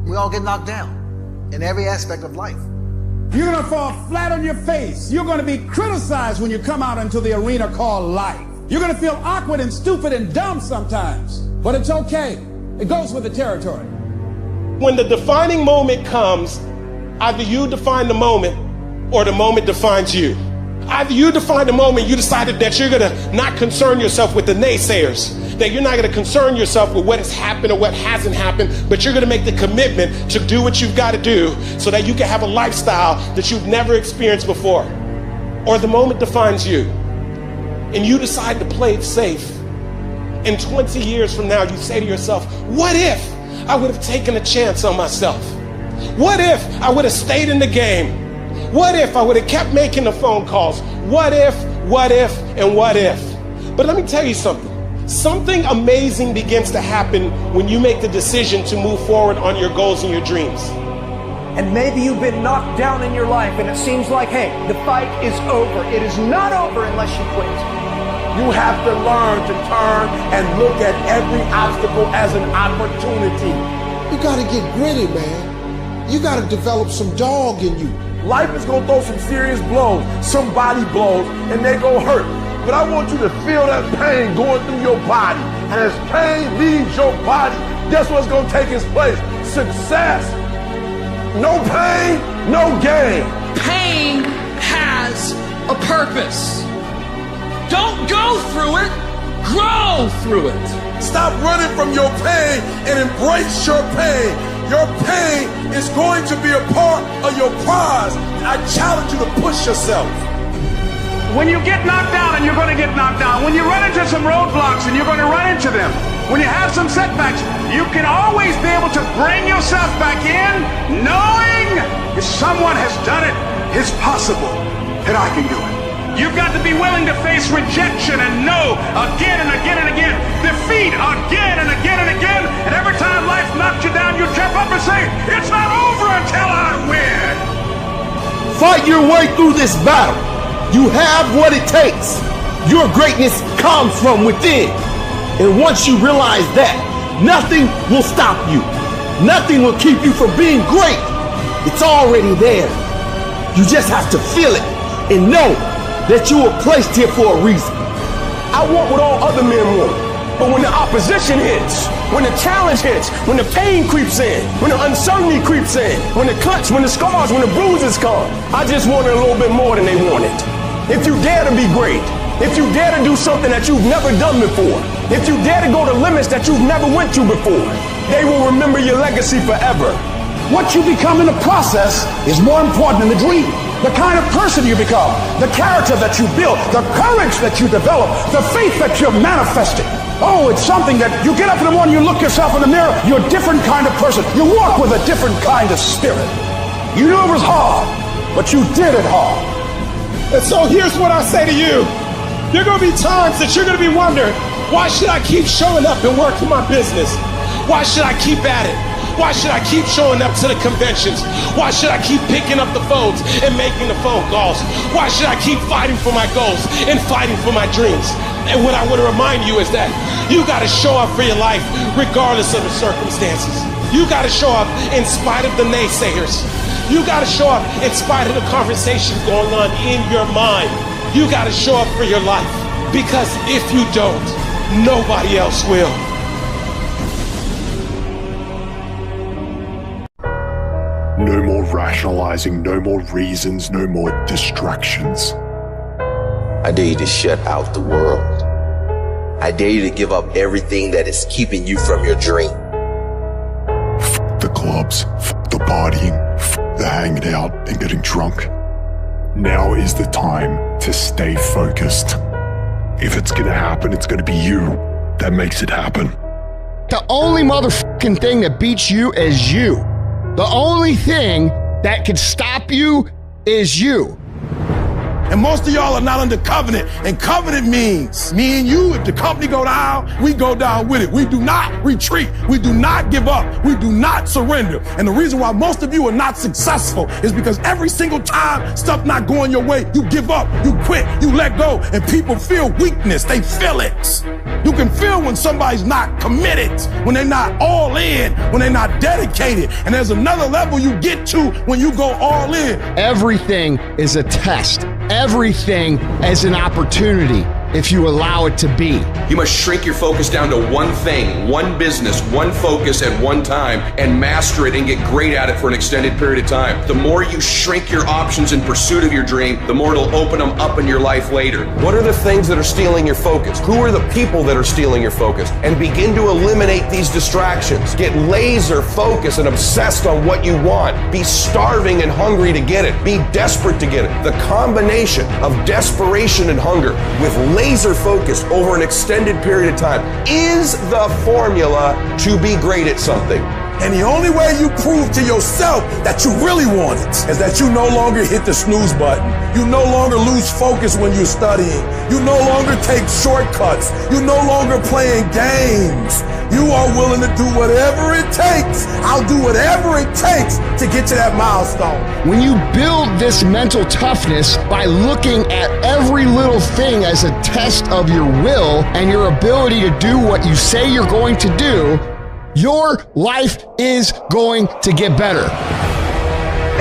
We all get knocked down in every aspect of life. You're going to fall flat on your face. You're going to be criticized when you come out into the arena called life. You're going to feel awkward and stupid and dumb sometimes, but it's okay. It goes with the territory. When the defining moment comes, either you define the moment or the moment defines you. Either you define the moment, you decided that you're going to not concern yourself with the naysayers, that you're not going to concern yourself with what has happened or what hasn't happened, but you're going to make the commitment to do what you've got to do so that you can have a lifestyle that you've never experienced before. Or the moment defines you, and you decide to play it safe. And 20 years from now, you say to yourself, what if I would have taken a chance on myself? What if I would have stayed in the game? What if I would have kept making the phone calls? What if, and what if? But let me tell you something. Something amazing begins to happen when you make the decision to move forward on your goals and your dreams. And maybe you've been knocked down in your life and it seems like, hey, the fight is over. It is not over unless you quit. You have to learn to turn and look at every obstacle as an opportunity. You gotta get gritty, man. You gotta develop some dog in you. Life is gonna throw some serious blows, some body blows, and they gonna hurt. But I want you to feel that pain going through your body. And as pain leaves your body, guess what's gonna take its place? Success. No pain, no gain. Pain has a purpose. Don't go through it, grow through it. Stop running from your pain and embrace your pain. Your pain is going to be a part of your prize. I challenge you to push yourself. When you get knocked down, and you're going to get knocked down, when you run into some roadblocks, and you're going to run into them, when you have some setbacks, you can always be able to bring yourself back in, knowing if someone has done it, it's possible that I can do it. You've got to be willing to face rejection and no again and again and again, defeat again and again and again, and every time life knocks you down, you jump up and say, it's not over until I win. Fight your way through this battle. You have what it takes. Your greatness comes from within. And once you realize that, nothing will stop you. Nothing will keep you from being great. It's already there. You just have to feel it and know that you were placed here for a reason. I want what all other men want. But when the opposition hits, when the challenge hits, when the pain creeps in, when the uncertainty creeps in, when the cuts, when the scars, when the bruises come, I just want it a little bit more than they wanted. If you dare to be great, if you dare to do something that you've never done before, if you dare to go to limits that you've never went to before, they will remember your legacy forever. What you become in the process is more important than the dream. The kind of person you become, the character that you build, the courage that you develop, the faith that you're manifesting. Oh, it's something that you get up in the morning, you look yourself in the mirror, you're a different kind of person. You walk with a different kind of spirit. You knew it was hard, but you did it hard. And so here's what I say to you. There are going to be times that you're going to be wondering, why should I keep showing up and working my business? Why should I keep at it? Why should I keep showing up to the conventions? Why should I keep picking up the phones and making the phone calls? Why should I keep fighting for my goals and fighting for my dreams? And what I want to remind you is that you got to show up for your life regardless of the circumstances. You got to show up in spite of the naysayers. You got to show up in spite of the conversations going on in your mind. You got to show up for your life, because if you don't, nobody else will. No more rationalizing, no more reasons, no more distractions. I dare you to shut out the world. I dare you to give up everything that is keeping you from your dream. F the clubs, f the partying, f the hanging out and getting drunk. Now is the time to stay focused. If it's gonna happen, it's gonna be you that makes it happen. The only motherfucking thing that beats you is you. The only thing that can stop you is you. And most of y'all are not under covenant. And covenant means me and you, if the company go down, we go down with it. We do not retreat. We do not give up. We do not surrender. And the reason why most of you are not successful is because every single time stuff not going your way, you give up, you quit, you let go, and people feel weakness. They feel it. You can feel when somebody's not committed, when they're not all in, when they're not dedicated. And there's another level you get to when you go all in. Everything is a test. Everything is an opportunity if you allow it to be. You must shrink your focus down to one thing, one business, one focus at one time, and master it and get great at it for an extended period of time. The more you shrink your options in pursuit of your dream, the more it'll open them up in your life later. What are the things that are stealing your focus? Who are the people that are stealing your focus? And begin to eliminate these distractions. Get laser focused and obsessed on what you want. Be starving and hungry to get it. Be desperate to get it. The combination of desperation and hunger with laser focus over an extended period of time is the formula to be great at something. And the only way you prove to yourself that you really want it is that you no longer hit the snooze button. You no longer lose focus when you're studying. You no longer take shortcuts. You no longer playing games. You are willing to do whatever it takes. I'll do whatever it takes to get to that milestone. When you build this mental toughness by looking at every little thing as a test of your will and your ability to do what you say you're going to do, your life is going to get better.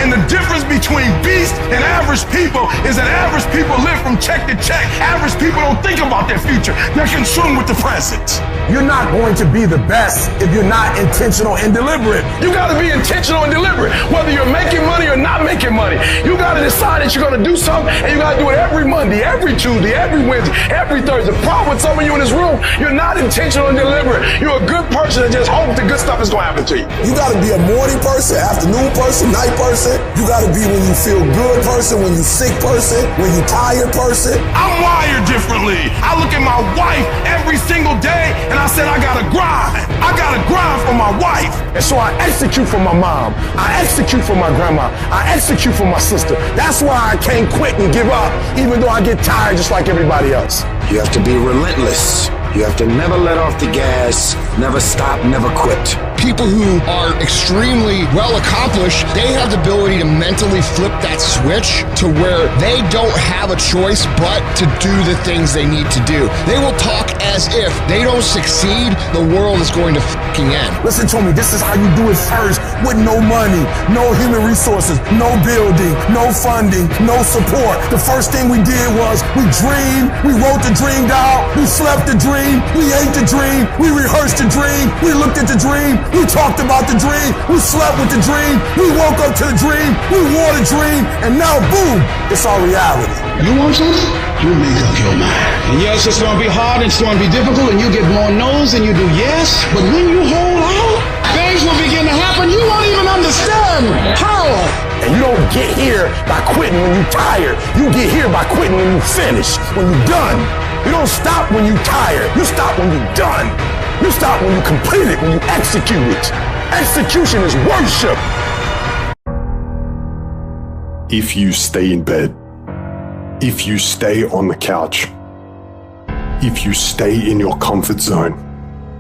And the difference between beast and average people is that average people live from check to check. Average people don't think about their future. They're consumed with the present. You're not going to be the best if you're not intentional and deliberate. You got to be intentional and deliberate. Whether you're making money or not making money, you got to decide that you're going to do something, and you got to do it every Monday, every Tuesday, every Wednesday, every Thursday. The problem with some of you in this room, you're not intentional and deliberate. You're a good person that just hopes the good stuff is going to happen to you. You got to be a morning person, afternoon person, night person. You got to be when you feel good person, when you sick person, when you tired person. I'm wired differently. I look at my wife every single day and I said, I got to grind. I got to grind for my wife. And so I execute for my mom. I execute for my grandma. I execute for my sister. That's why I can't quit and give up, even though I get tired just like everybody else. You have to be relentless. You have to never let off the gas, never stop, never quit. People who are extremely well accomplished, they have the ability to mentally flip that switch to where they don't have a choice but to do the things they need to do. They will talk as if they don't succeed, the world is going to fucking end. Listen to me, this is how you do it first, with no money, no human resources, no building, no funding, no support. The first thing we did was we dreamed, we wrote the dream down, we slept the dream, we ate the dream, we rehearsed the dream, we looked at the dream, we talked about the dream, we slept with the dream, we woke up to the dream, we wore the dream, and now boom, it's our reality. You want something? You make up your mind. And yes, it's going to be hard, it's going to be difficult, and you get more no's than you do yes, but when you hold out, things will begin to happen you won't even understand how. And you don't get here by quitting when you're tired. You get here by quitting when you're finished, when you're done. You don't stop when you're tired. You stop when you're done. You stop when you complete it, when you execute it. Execution is worship. If you stay in bed, if you stay on the couch, if you stay in your comfort zone,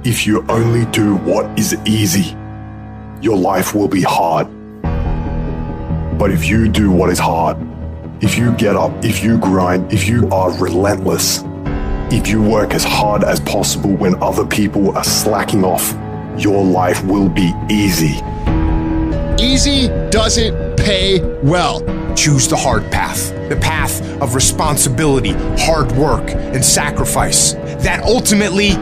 if you only do what is easy, your life will be hard. But if you do what is hard, if you get up, if you grind, if you are relentless, if you work as hard as possible when other people are slacking off, your life will be easy. Easy doesn't pay well. Choose the hard path, the path of responsibility, hard work, and sacrifice. That ultimately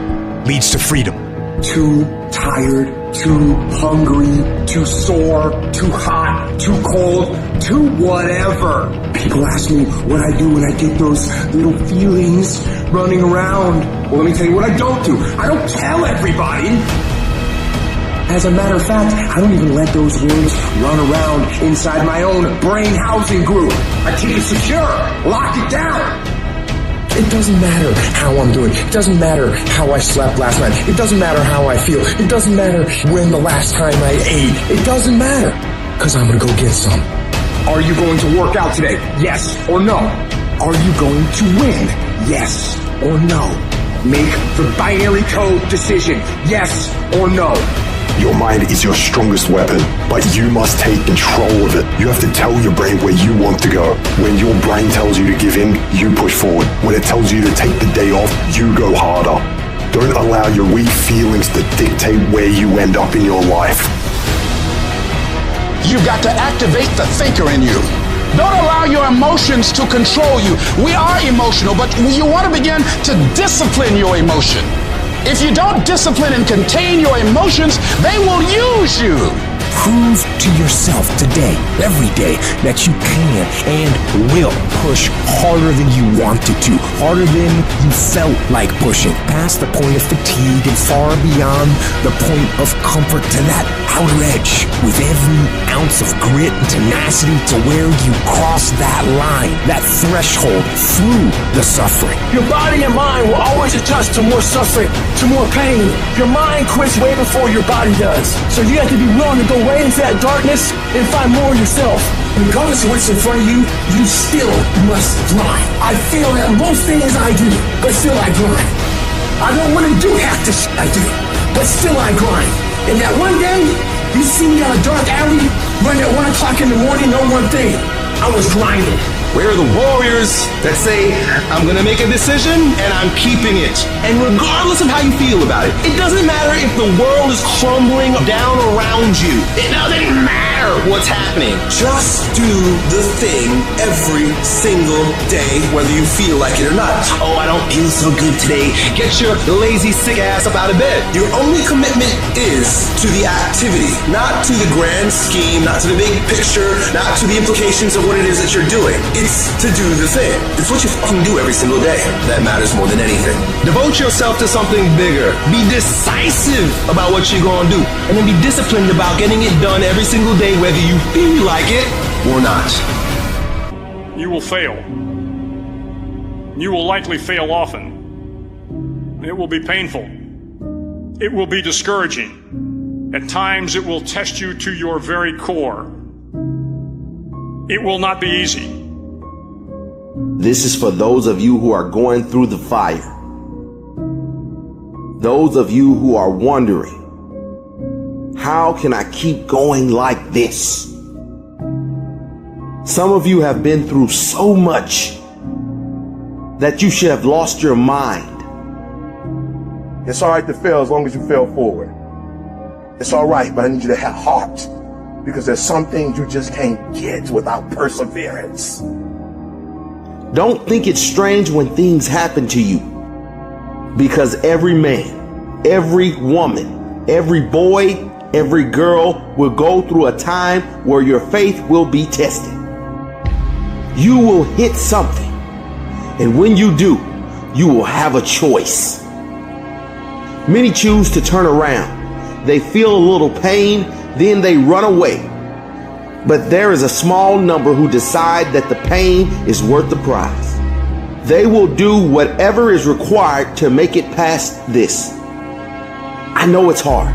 leads to freedom. Too tired, too hungry, too sore, too hot, too cold, too whatever. People ask me what I do when I get those little feelings running around. Well, let me tell you what I don't do. I don't tell everybody. As a matter of fact, I don't even let those words run around inside my own brain housing group. I keep it secure, lock it down. It doesn't matter how I'm doing. It doesn't matter how I slept last night. It doesn't matter how I feel. It doesn't matter when the last time I ate. It doesn't matter, because I'm going to go get some. Are you going to work out today? Yes or no? Are you going to win? Yes or no? Make the binary code decision. Yes or no? Your mind is your strongest weapon, but you must take control of it. You have to tell your brain where you want to go. When your brain tells you to give in, you push forward. When it tells you to take the day off, you go harder. Don't allow your weak feelings to dictate where you end up in your life. You've got to activate the thinker in you. Don't allow your emotions to control you. We are emotional, but you want to begin to discipline your emotion. If you don't discipline and contain your emotions, they will use you. Prove to yourself today, every day, that you can and will push harder than you wanted to, harder than you felt like pushing, past the point of fatigue and far beyond the point of comfort to that outer edge, with every ounce of grit and tenacity to where you cross that line, that threshold through the suffering. Your body and mind will always adjust to more suffering, to more pain. Your mind quits way before your body does. So you have to be willing to go way into that darkness and find more yourself. Regardless of what's in front of you, you still must grind. I feel that most things I do, but still I grind. I don't want to do half the shit I do, but still I grind. And that one day, you see me on a dark alley, running at 1 o'clock in the morning, know one thing, I was grinding. Where are the warriors that say, I'm gonna make a decision and I'm keeping it? And regardless of how you feel about it, it doesn't matter if the world is crumbling down around you. It doesn't matter what's happening. Just do the thing every single day, whether you feel like it or not. Oh, I don't feel so good today. Get your lazy, sick ass up out of bed. Your only commitment is to the activity, not to the grand scheme, not to the big picture, not to the implications of what it is that you're doing. It's to do the thing. It's what you fucking do every single day that matters more than anything. Devote yourself to something bigger. Be decisive about what you're gonna do. And then be disciplined about getting it done every single day, whether you feel like it or not. You will fail. You will likely fail often. It will be painful. It will be discouraging. At times it will test you to your very core. It will not be easy. This is for those of you who are going through the fire. Those of you who are wondering, how can I keep going like this? Some of you have been through so much that you should have lost your mind. It's all right to fail as long as you fail forward. It's all right, but I need you to have heart, because there's some things you just can't get without perseverance. Don't think it's strange when things happen to you, because every man, every woman, every boy, every girl will go through a time where your faith will be tested. You will hit something, and when you do, you will have a choice. Many choose to turn around. They feel a little pain, then they run away. But there is a small number who decide that the pain is worth the prize. They will do whatever is required to make it past this. I know it's hard,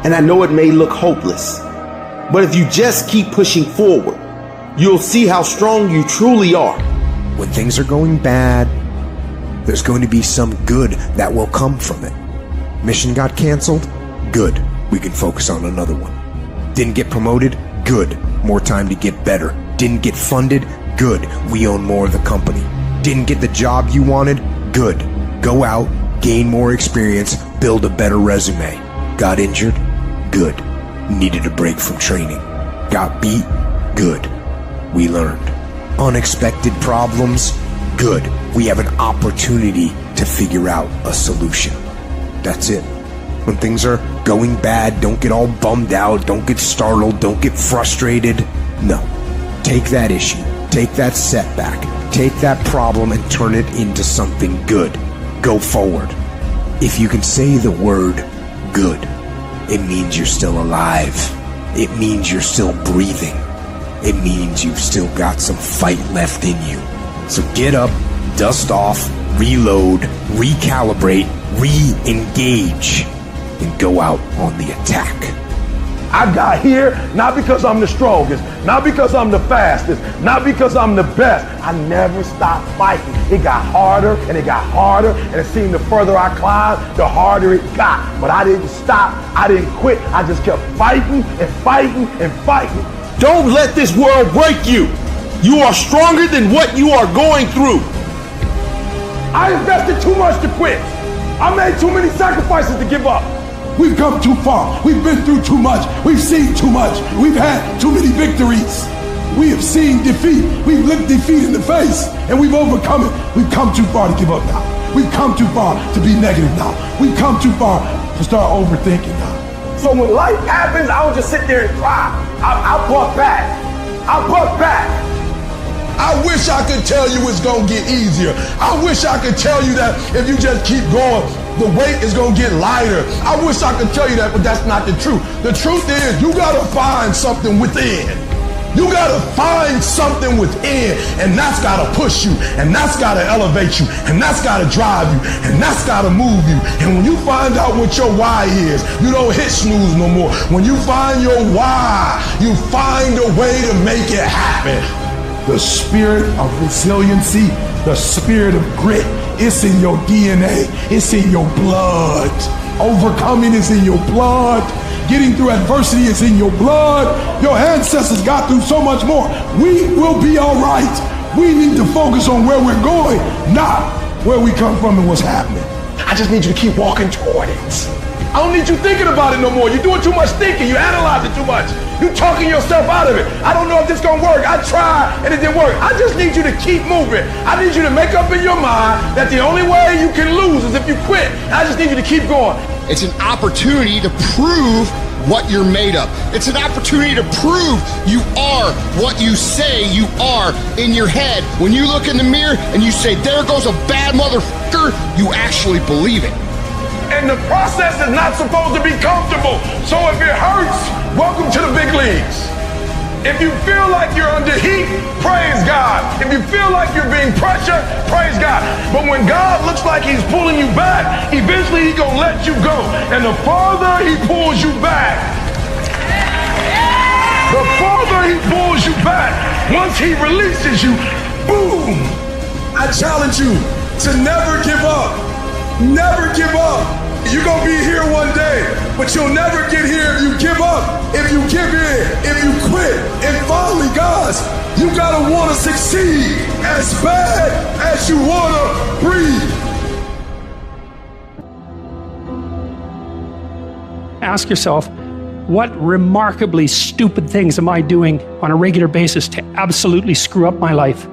and I know it may look hopeless, but if you just keep pushing forward, you'll see how strong you truly are. When things are going bad, there's going to be some good that will come from it. Mission got canceled? Good. We can focus on another one. Didn't get promoted? Good. More time to get better. Didn't get funded? Good. We own more of the company. Didn't get the job you wanted? Good. Go out, gain more experience, build a better resume. Got injured? Good. Needed a break from training. Got beat? Good. We learned. Unexpected problems? Good. We have an opportunity to figure out a solution. That's it. When things are going bad, don't get all bummed out, don't get startled, don't get frustrated. No. Take that issue, take that setback, take that problem and turn it into something good. Go forward. If you can say the word good, it means you're still alive. It means you're still breathing. It means you've still got some fight left in you. So get up, dust off, reload, recalibrate, re-engage, and go out on the attack. I got here not because I'm the strongest, not because I'm the fastest, not because I'm the best. I never stopped fighting. It got harder and it got harder, and it seemed the further I climbed, the harder it got. But I didn't stop. I didn't quit. I just kept fighting and fighting and fighting. Don't let this world break you. You are stronger than what you are going through. I invested too much to quit. I made too many sacrifices to give up. We've come too far. We've been through too much. We've seen too much. We've had too many victories. We have seen defeat. We've looked defeat in the face and we've overcome it. We've come too far to give up now. We've come too far to be negative now. We've come too far to start overthinking now. So when life happens, I don't just sit there and cry. I buck back. I buck back. I wish I could tell you it's gonna get easier. I wish I could tell you that if you just keep going, the weight is gonna get lighter. I wish I could tell you that, but that's not the truth. The truth is you gotta find something within. You gotta find something within, and that's gotta push you, and that's gotta elevate you, and that's gotta drive you, and that's gotta move you. And when you find out what your why is, you don't hit snooze no more. When you find your why, you find a way to make it happen. The spirit of resiliency, the spirit of grit, it's in your DNA, it's in your blood. Overcoming is in your blood. Getting through adversity is in your blood. Your ancestors got through so much more. We will be all right. We need to focus on where we're going, not where we come from and what's happening. I just need you to keep walking toward it. I don't need you thinking about it no more. You're doing too much thinking. You analyze it too much. You talking yourself out of it. I don't know if this gonna work. I tried and it didn't work. I just need you to keep moving. I need you to make up in your mind that the only way you can lose is if you quit. I just need you to keep going. It's an opportunity to prove what you're made of. It's an opportunity to prove you are what you say you are in your head. When you look in the mirror and you say, there goes a bad motherfucker, you actually believe it. And the process is not supposed to be comfortable. So if it hurts, welcome to the big leagues. If you feel like you're under heat, praise God. If you feel like you're being pressured, praise God. But when God looks like he's pulling you back, eventually he's gonna let you go. And the farther he pulls you back, the farther he pulls you back, once he releases you, boom. I challenge you to never give up. Never give up. You're going to be here one day, but you'll never get here if you give up, if you give in, if you quit. And finally, guys, you got to want to succeed as bad as you want to breathe. Ask yourself, what remarkably stupid things am I doing on a regular basis to absolutely screw up my life?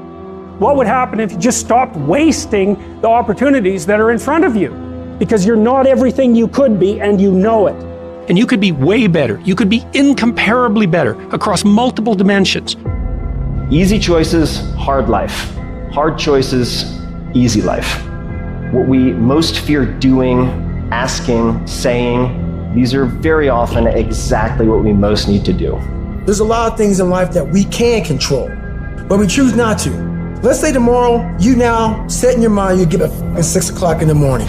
What would happen if you just stopped wasting the opportunities that are in front of you? Because you're not everything you could be, and you know it. And you could be way better. You could be incomparably better across multiple dimensions. Easy choices, hard life. Hard choices, easy life. What we most fear doing, asking, saying, these are very often exactly what we most need to do. There's a lot of things in life that we can control, but we choose not to. Let's say tomorrow, you now set in your mind you get up at 6 o'clock in the morning.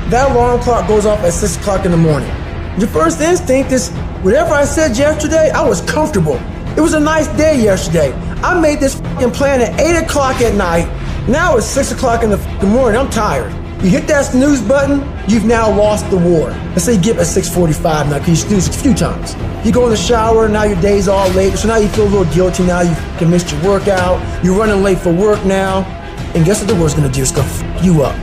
That alarm clock goes off at 6 o'clock in the morning. Your first instinct is, whatever I said yesterday, I was comfortable. It was a nice day yesterday. I made this plan at 8 o'clock at night. Now it's 6 o'clock in the morning, I'm tired. You hit that snooze button, you've now lost the war. Let's say you get up at 6:45 now, because you snooze a few times. You go in the shower, now your day's all late, so now you feel a little guilty now, you missed your workout, you're running late for work now, and guess what the war's gonna do? It's gonna f you up.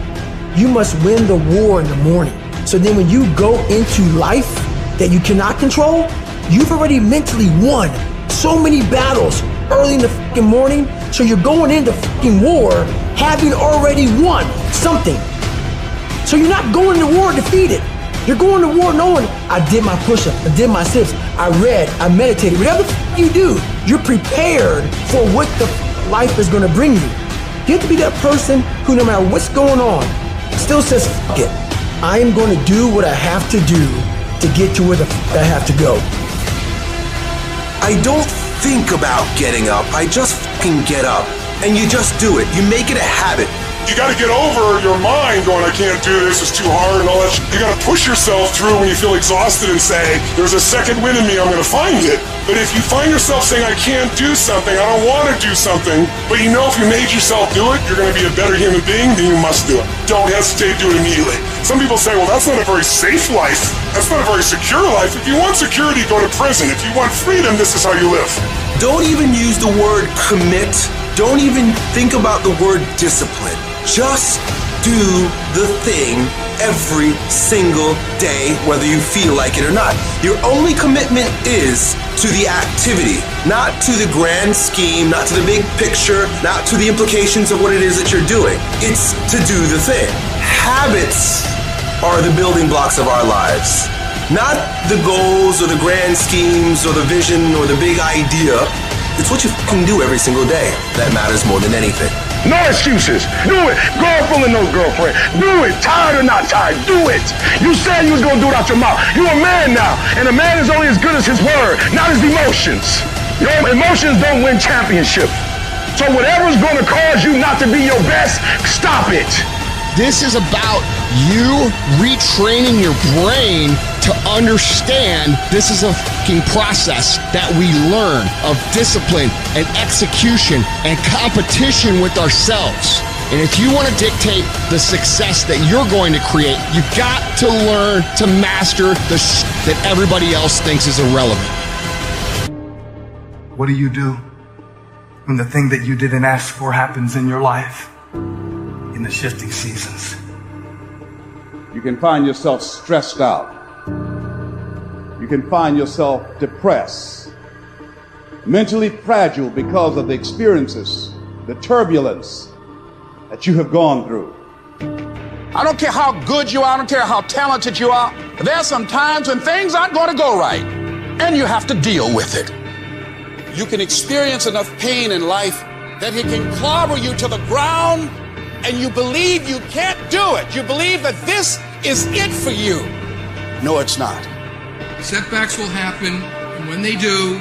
You must win the war in the morning. So then when you go into life that you cannot control, you've already mentally won so many battles early in the f***ing morning, so you're going into f***ing war having already won something. So you're not going to war defeated. You're going to war knowing, I did my push-up, I did my sit-ups, I read, I meditated. Whatever the f*** you do, you're prepared for what the f*** life is gonna bring you. You have to be that person who, no matter what's going on, still says, f*** it. I am gonna do what I have to do to get to where the f*** I have to go. I don't think about getting up, I just fucking get up. And you just do it, you make it a habit. You got to get over your mind going, I can't do this, it's too hard and all that. You got to push yourself through when you feel exhausted and say, there's a second wind in me, I'm going to find it. But if you find yourself saying, I can't do something, I don't want to do something, but you know if you made yourself do it, you're going to be a better human being, then you must do it. Don't hesitate, do it immediately. Some people say, well, that's not a very safe life. That's not a very secure life. If you want security, go to prison. If you want freedom, this is how you live. Don't even use the word commit. Don't even think about the word discipline. Just do the thing every single day, whether you feel like it or not. Your only commitment is to the activity, not to the grand scheme, not to the big picture, not to the implications of what it is that you're doing. It's to do the thing. Habits are the building blocks of our lives, not the goals or the grand schemes or the vision or the big idea. It's what you can do every single day that matters more than anything. No excuses. Do it. Girlfriend or no girlfriend. Do it. Tired or not tired. Do it. You said you was going to do it out your mouth. You're a man now. And a man is only as good as his word, not his emotions. Your emotions don't win championships. So whatever's going to cause you not to be your best, stop it. This is about you retraining your brain to understand this is a fucking process that we learn of discipline and execution and competition with ourselves. And if you want to dictate the success that you're going to create, you've got to learn to master the shit that everybody else thinks is irrelevant. What do you do when the thing that you didn't ask for happens in your life? In the shifting seasons, you can find yourself stressed out. You can find yourself depressed, mentally fragile because of the experiences, the turbulence that you have gone through. I don't care how good you are, I don't care how talented you are. There are some times when things aren't going to go right, and you have to deal with it. You can experience enough pain in life that it can clobber you to the ground, and you believe you can't do it. You believe that this is it for you. No, it's not. Setbacks will happen, and when they do,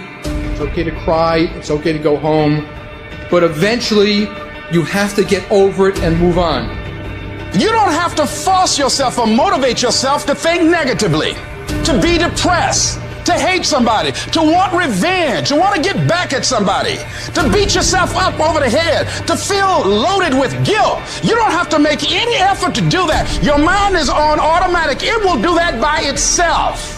it's okay to cry, it's okay to go home, but eventually you have to get over it and move on. You don't have to force yourself or motivate yourself to think negatively, to be depressed, to hate somebody, to want revenge, to want to get back at somebody, to beat yourself up over the head, to feel loaded with guilt. You don't have to make any effort to do that. Your mind is on automatic. It will do that by itself.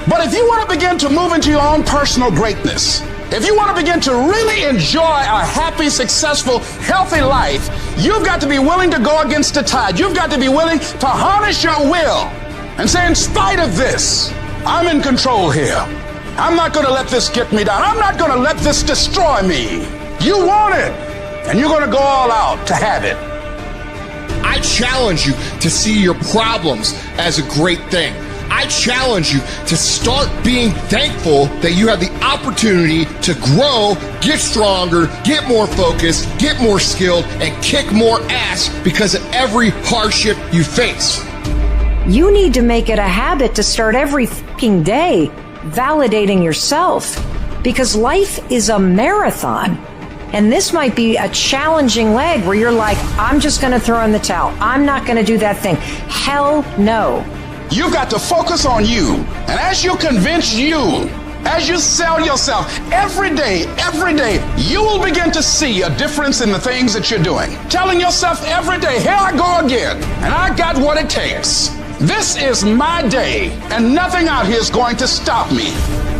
But if you want to begin to move into your own personal greatness, if you want to begin to really enjoy a happy, successful, healthy life, you've got to be willing to go against the tide. You've got to be willing to harness your will and say, in spite of this, I'm in control here. I'm not going to let this get me down. I'm not going to let this destroy me. You want it, and you're going to go all out to have it. I challenge you to see your problems as a great thing. I challenge you to start being thankful that you have the opportunity to grow, get stronger, get more focused, get more skilled, and kick more ass because of every hardship you face. You need to make it a habit to start every fucking day validating yourself, because life is a marathon. And this might be a challenging leg where you're like, I'm just going to throw in the towel. I'm not going to do that thing. Hell no. You've got to focus on you. And as you convince you, as you sell yourself every day, you will begin to see a difference in the things that you're doing. Telling yourself every day, here I go again, and I got what it takes. This is my day, and nothing out here is going to stop me.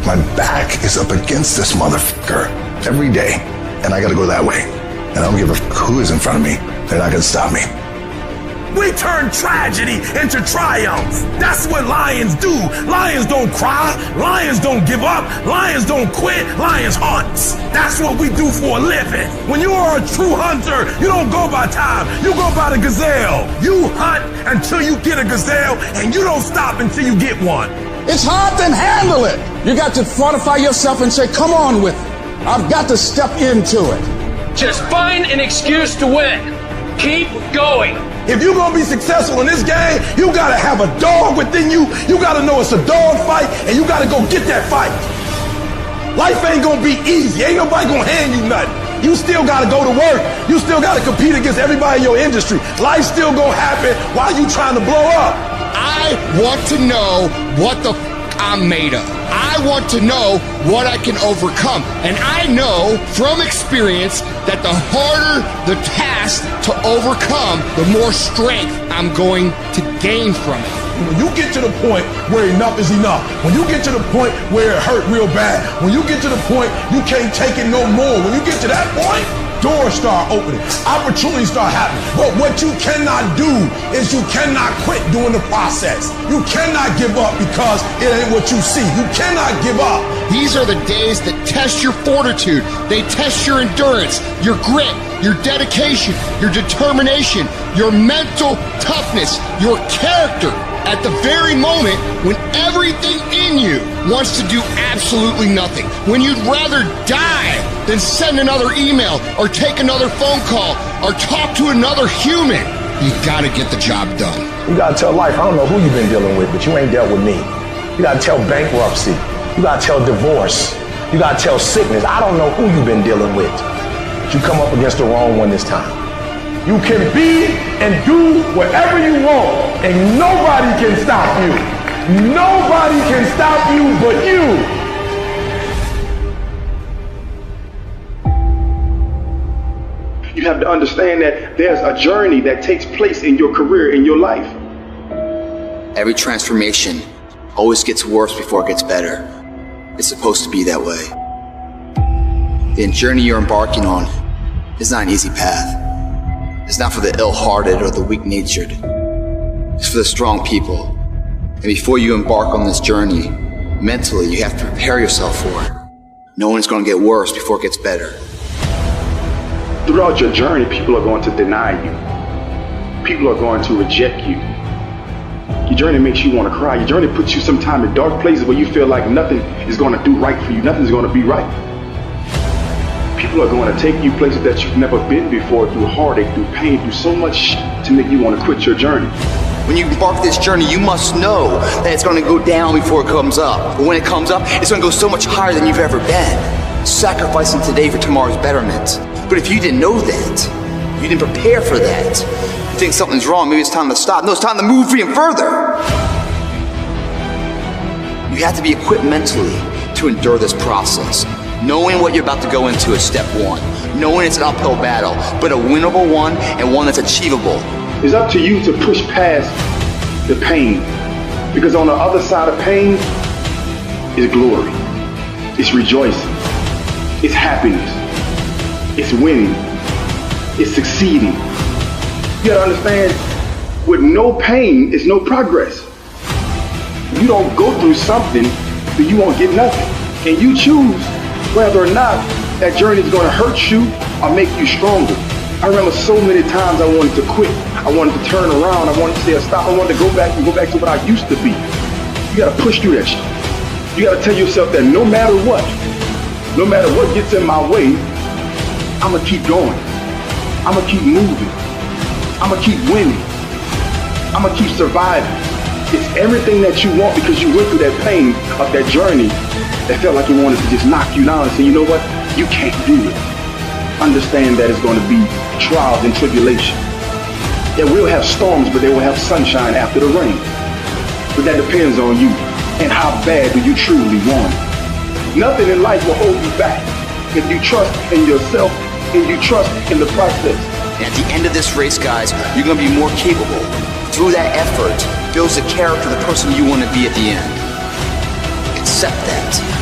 My back is up against this motherfucker every day, and I gotta go that way. And I don't give a who is in front of me. They're not gonna stop me. We turn tragedy into triumph. That's what lions do. Lions don't cry. Lions don't give up. Lions don't quit. Lions hunt. That's what we do for a living. When you are a true hunter, you don't go by time. You go by the gazelle. You hunt until you get a gazelle, and you don't stop until you get one. It's hard to handle it. You got to fortify yourself and say, come on with it. I've got to step into it. Just find an excuse to win. Keep going. If you're going to be successful in this game, you got to have a dog within you. You got to know it's a dog fight, and you got to go get that fight. Life ain't going to be easy. Ain't nobody going to hand you nothing. You still got to go to work. You still got to compete against everybody in your industry. Life's still going to happen while you trying to blow up. I want to know what the I'm made of. I want to know what I can overcome. And I know from experience that the harder the task to overcome, the more strength I'm going to gain from it. When you get to the point where enough is enough, when you get to the point where it hurt real bad, when you get to the point you can't take it no more, when you get to that point, doors start opening, opportunities start happening. But what you cannot do is you cannot quit during the process. You cannot give up because it ain't what you see. You cannot give up. These are the days that test your fortitude. They test your endurance, your grit, your dedication, your determination, your mental toughness, your character. At the very moment when everything in you wants to do absolutely nothing, when you'd rather die than send another email or take another phone call or talk to another human, you gotta get the job done. You gotta tell life, I don't know who you've been dealing with, but you ain't dealt with me. You gotta tell bankruptcy. You gotta tell divorce. You gotta tell sickness. I don't know who you've been dealing with, but you come up against the wrong one this time. You can be and do whatever you want, and nobody can stop you. Nobody can stop you but you. You have to understand that there's a journey that takes place in your career, in your life. Every transformation always gets worse before it gets better. It's supposed to be that way. The journey you're embarking on is not an easy path. It's not for the ill-hearted or the weak-natured. It's for the strong people. And before you embark on this journey, mentally, you have to prepare yourself for it. Knowing it's going to get worse before it gets better. Throughout your journey, people are going to deny you. People are going to reject you. Your journey makes you want to cry. Your journey puts you sometimes in dark places where you feel like nothing is going to do right for you. Nothing's going to be right. People are going to take you places that you've never been before, through heartache, through pain, through so much to make you want to quit your journey. When you embark this journey, you must know that it's going to go down before it comes up. But when it comes up, it's going to go so much higher than you've ever been. Sacrificing today for tomorrow's betterment. But if you didn't know that, you didn't prepare for that, you think something's wrong, maybe it's time to stop. No, it's time to move even further. You have to be equipped mentally to endure this process. Knowing what you're about to go into is step one. Knowing it's an uphill battle, but a winnable one and one that's achievable. It's up to you to push past the pain. Because on the other side of pain is glory. It's rejoicing. It's happiness. It's winning. It's succeeding. You gotta understand, with no pain is no progress. If you don't go through something, then you won't get nothing. And you choose whether or not that journey is going to hurt you or make you stronger. I remember so many times I wanted to quit. I wanted to turn around. I wanted to say stop. I wanted to go back to what I used to be. You got to push through that shit. You got to tell yourself that no matter what gets in my way, I'm going to keep going. I'm going to keep moving. I'm going to keep winning. I'm going to keep surviving. It's everything that you want because you went through that pain of that journey that felt like it wanted to just knock you down and say, you know what? You can't do it. Understand that it's going to be trials and tribulations. Yeah, we'll have storms, but they will have sunshine after the rain. But that depends on you and how bad do you truly want it. Nothing in life will hold you back if you trust in yourself and you trust in the process. And at the end of this race, guys, you're going to be more capable. Through that effort, builds the character of the person you want to be at the end. Accept that.